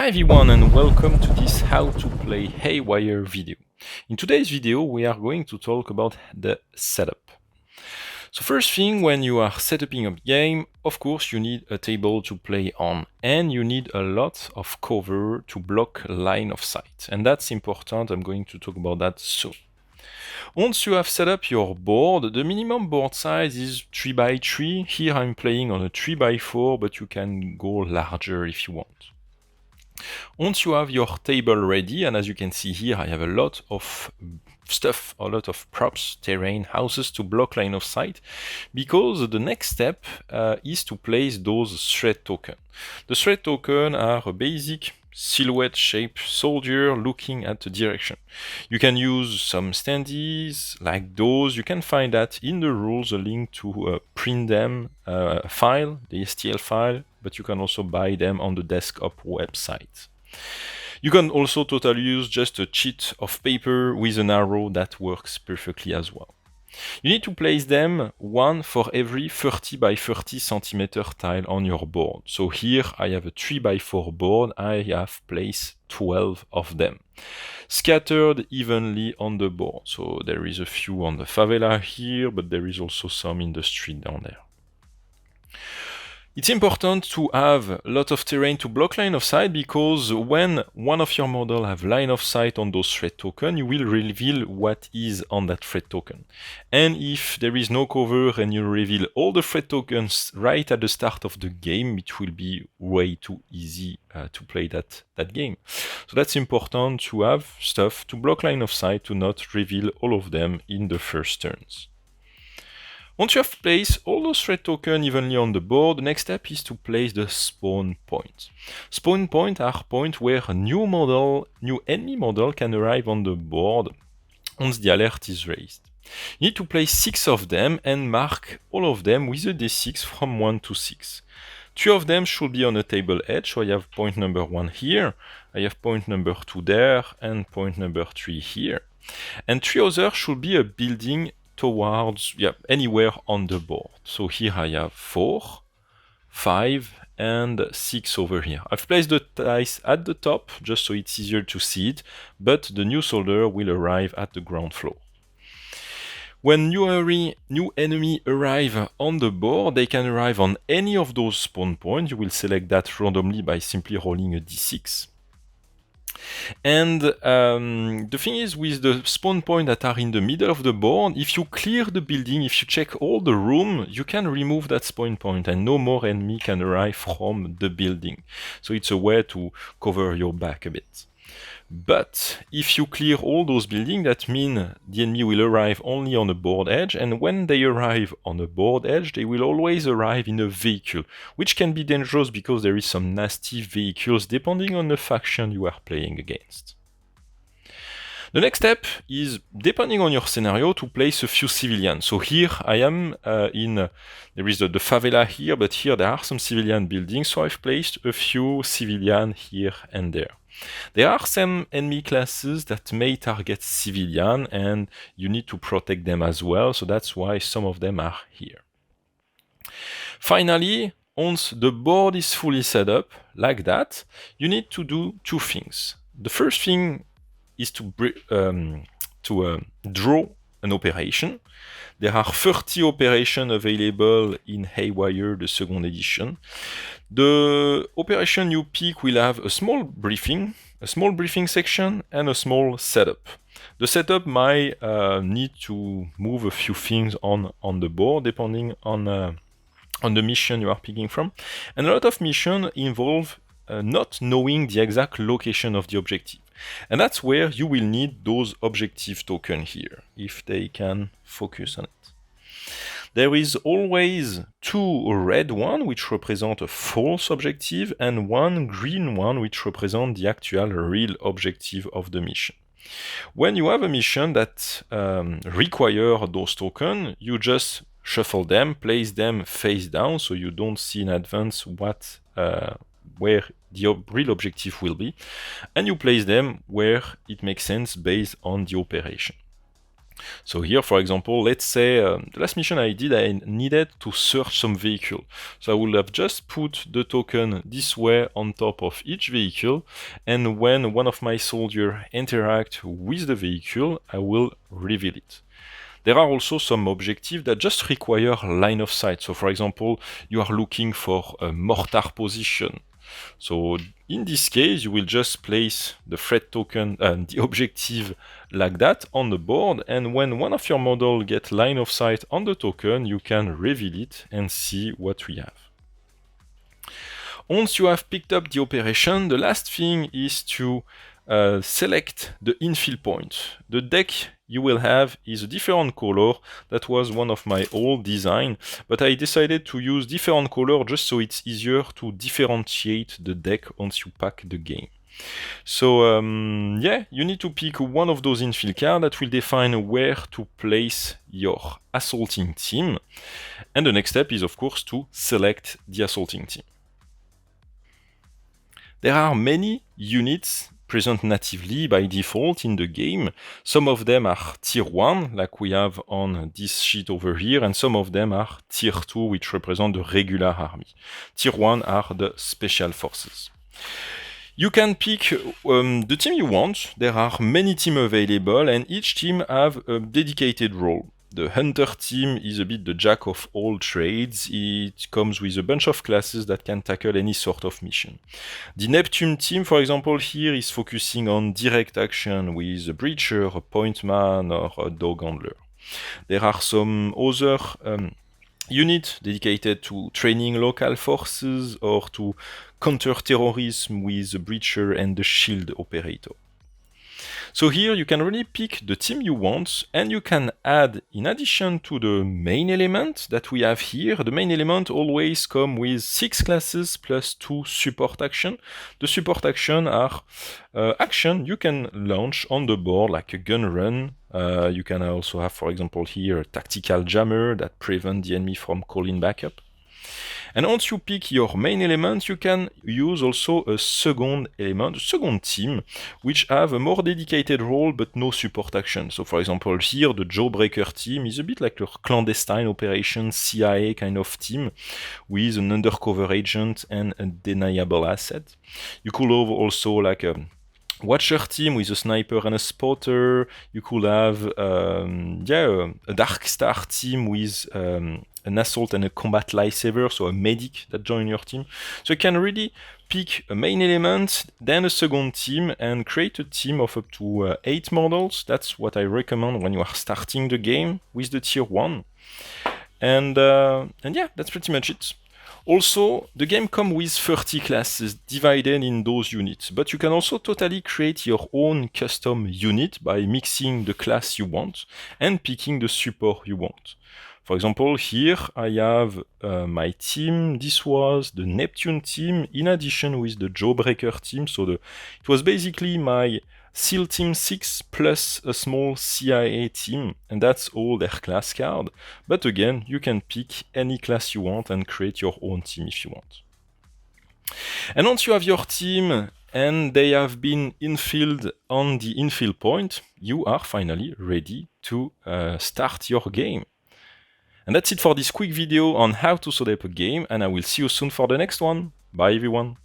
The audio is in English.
Hi everyone and welcome to this how to play Haywire video. In today's video we are going to talk about the setup. So first thing, when you are setting up game, of course you need a table to play on and you need a lot of cover to block line of sight, and that's important. I'm going to talk about that soon. Once you have set up your board, the minimum board size is 3 by 3. Here I'm playing on a 3 by 4, but you can go larger if you want. Once you have your table ready, and as you can see here, I have a lot of stuff, a lot of props, terrain, houses to block line of sight, because the next step is to place those threat tokens. The threat tokens are a basic silhouette shape soldier looking at the direction. You can use some standees like those. You can find that in the rules, a link to print them file, the STL file, but you can also buy them on the desktop website. You can also totally use just a sheet of paper with an arrow that works perfectly as well. You need to place them one for every 30 by 30 centimeter tile on your board. So here I have a 3 by 4 board. I have placed 12 of them, scattered evenly on the board. So there is a few on the favela here, but there is also some in the street down there. It's important to have a lot of terrain to block line of sight, because when one of your models have line of sight on those threat tokens, you will reveal what is on that threat token. And if there is no cover and you reveal all the threat tokens right at the start of the game, it will be way too easy to play that game. So that's important to have stuff to block line of sight, to not reveal all of them in the first turns. Once you have placed all those threat tokens evenly on the board, the next step is to place the spawn point. Spawn points are points where a new enemy model can arrive on the board once the alert is raised. You need to place 6 of them and mark all of them with a D6 from 1 to 6. 3 of them should be on a table edge, so I have point number 1 here, I have point number 2 there, and point number 3 here. And 3 others should be a building towards anywhere on the board. So here I have 4, 5, and 6 over here. I've placed the dice at the top just so it's easier to see it, but the new soldier will arrive at the ground floor. When new enemy arrive on the board, they can arrive on any of those spawn points. You will select that randomly by simply rolling a d6. And the thing is, with the spawn points that are in the middle of the board, if you clear the building, if you check all the room, you can remove that spawn point and no more enemy can arrive from the building. So it's a way to cover your back a bit. But if you clear all those buildings, that means the enemy will arrive only on the board edge, and when they arrive on the board edge, they will always arrive in a vehicle, which can be dangerous because there is some nasty vehicles depending on the faction you are playing against. The next step is, depending on your scenario, to place a few civilians. So here I am there is the favela here, but here there are some civilian buildings, so I've placed a few civilians here and there. There are some enemy classes that may target civilian and you need to protect them as well, so that's why some of them are here. Finally, once the board is fully set up like that, you need to do 2 things. The first thing is to draw an operation. There are 30 operations available in Haywire, the second edition. The operation you pick will have a small briefing section, and a small setup. The setup might need to move a few things on the board depending on the mission you are picking from. And a lot of missions involve not knowing the exact location of the objective. And that's where you will need those objective tokens here, if they can focus on it. There is always 2 red ones, which represent a false objective, and 1 green one, which represents the actual real objective of the mission. When you have a mission that requires those tokens, you just shuffle them, place them face down, so you don't see in advance where the real objective will be, and you place them where it makes sense based on the operation. So here, for example, let's say the last mission I did, I needed to search some vehicle. So I will have just put the token this way on top of each vehicle, and when one of my soldiers interact with the vehicle, I will reveal it. There are also some objectives that just require line of sight. So for example, you are looking for a mortar position. So in this case, you will just place the threat token, the objective like that on the board, and when one of your model get line of sight on the token, you can reveal it and see what we have. Once you have picked up the operation, the last thing is to select the infill point. The deck you will have is a different color. That was one of my old design, but I decided to use different color just so it's easier to differentiate the deck once you pack the game. So yeah, you need to pick one of those infill cards that will define where to place your assaulting team. And the next step is of course to select the assaulting team. There are many units present natively by default in the game. Some of them are tier 1, like we have on this sheet over here, and some of them are tier 2, which represent the regular army. Tier 1 are the special forces. You can pick the team you want. There are many teams available, and each team have a dedicated role. The Hunter team is a bit the jack of all trades. It comes with a bunch of classes that can tackle any sort of mission. The Neptune team, for example, here is focusing on direct action with a breacher, a pointman, or a dog handler. There are some other units dedicated to training local forces or to counter-terrorism with the breacher and the shield operator. So here you can really pick the team you want, and you can add, in addition to the main element that we have here, the main element always come with 6 classes plus 2 support action. The support action are action you can launch on the board, like a gun run. You can also have, for example, here a tactical jammer that prevent the enemy from calling backup. And once you pick your main element, you can use also a second element, a second team, which have a more dedicated role but no support action. So for example here, the Jawbreaker team is a bit like a clandestine operation CIA kind of team with an undercover agent and a deniable asset. You could have also like a Watcher team with a sniper and a spotter. You could have a Dark Star team with an assault and a combat lifesaver, so a medic that join your team. So you can really pick a main element, then a second team, and create a team of up to 8 models. That's what I recommend when you are starting the game with the tier 1. And yeah, that's pretty much it. Also, the game comes with 30 classes divided in those units, but you can also totally create your own custom unit by mixing the class you want and picking the support you want. For example, here I have my team. This was the Neptune team in addition with the Jawbreaker team. So it was basically my SEAL Team 6 plus a small CIA team, and that's all their class card. But again, you can pick any class you want and create your own team if you want. And once you have your team and they have been infilled on the infill point, you are finally ready to start your game. And that's it for this quick video on how to set up a game, and I will see you soon for the next one. Bye everyone!